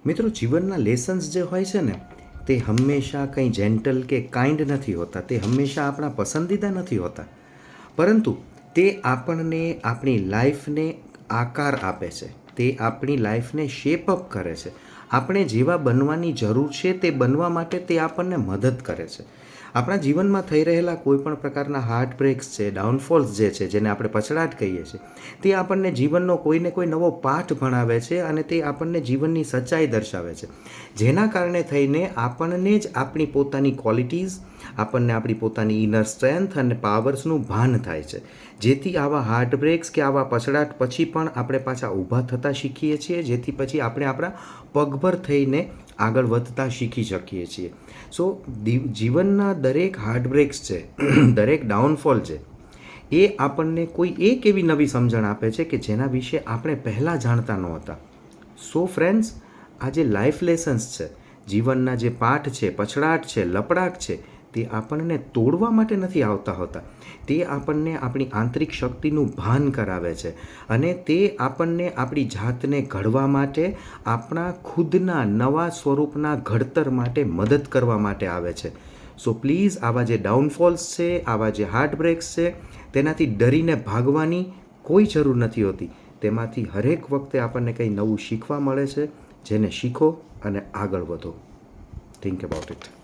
મિત્રો, જીવનના લેસન્સ જે હોય છે ને, તે હંમેશા કંઈ જેન્ટલ કે કાઇન્ડ નથી હોતા, તે હંમેશા આપણા પસંદીદા નથી હોતા, પરંતુ તે આપણને આપણી લાઈફને આકાર આપે છે, તે આપણી લાઈફને શેપઅપ કરે છે. આપણે જેવા બનવાની જરૂર છે તે બનવા માટે તે આપણને મદદ કરે છે. આપણા જીવનમાં થઈ રહેલા કોઈ પણ પ્રકારના હાર્ટ બ્રેક્સ છે, ડાઉનફોલ્સ જે છે, જેને આપણે પછડાટ કહીએ છીએ, તે આપણને જીવનનો કોઈને કોઈ નવો પાઠ ભણાવે છે અને તે આપણને જીવનની સચ્ચાઈ દર્શાવે છે, જેના કારણે થઈને આપણને જ આપણી પોતાની ક્વોલિટીઝ, આપણને આપણી પોતાની ઇનર સ્ટ્રેન્થ અને પાવર્સનું ભાન થાય છે, જેથી આવા હાર્ટ બ્રેક્સ કે આવા પછડાટ પછી પણ આપણે પાછા ઊભા થતાં શીખીએ છીએ, જેથી પછી આપણે આપણા પગભર થઈને આગળ વધતા શીખી શકીએ છીએ. સો જીવનના દરેક હાર્ટબ્રેક્સ છે, દરેક ડાઉનફોલ છે, એ આપણને કોઈ એક એવી નવી સમજણ આપે છે કે જેના વિશે આપણે પહેલાં જાણતા નહોતા. સો ફ્રેન્ડ્સ, આ જે લાઈફ લેસન્સ છે, જીવનના જે પાઠ છે, પછડાટ છે, લપડાક છે, તે આપણને તોડવા માટે નથી આવતા હોતા, તે આપણને આપણી આંતરિક શક્તિનું ભાન કરાવે છે અને તે આપણને આપણી જાતને ઘડવા માટે, આપણા ખુદના નવા સ્વરૂપના ઘડતર માટે મદદ કરવા માટે આવે છે. સો પ્લીઝ, આવા જે ડાઉનફોલ્સ છે, આવા જે હાર્ટબ્રેક્સ છે, તેનાથી ડરીને ભાગવાની કોઈ જરૂર નથી હોતી. તેમાંથી હરેક વખતે આપણને કંઈ નવું શીખવા મળે છે, જેને શીખો અને આગળ વધો. Think about it.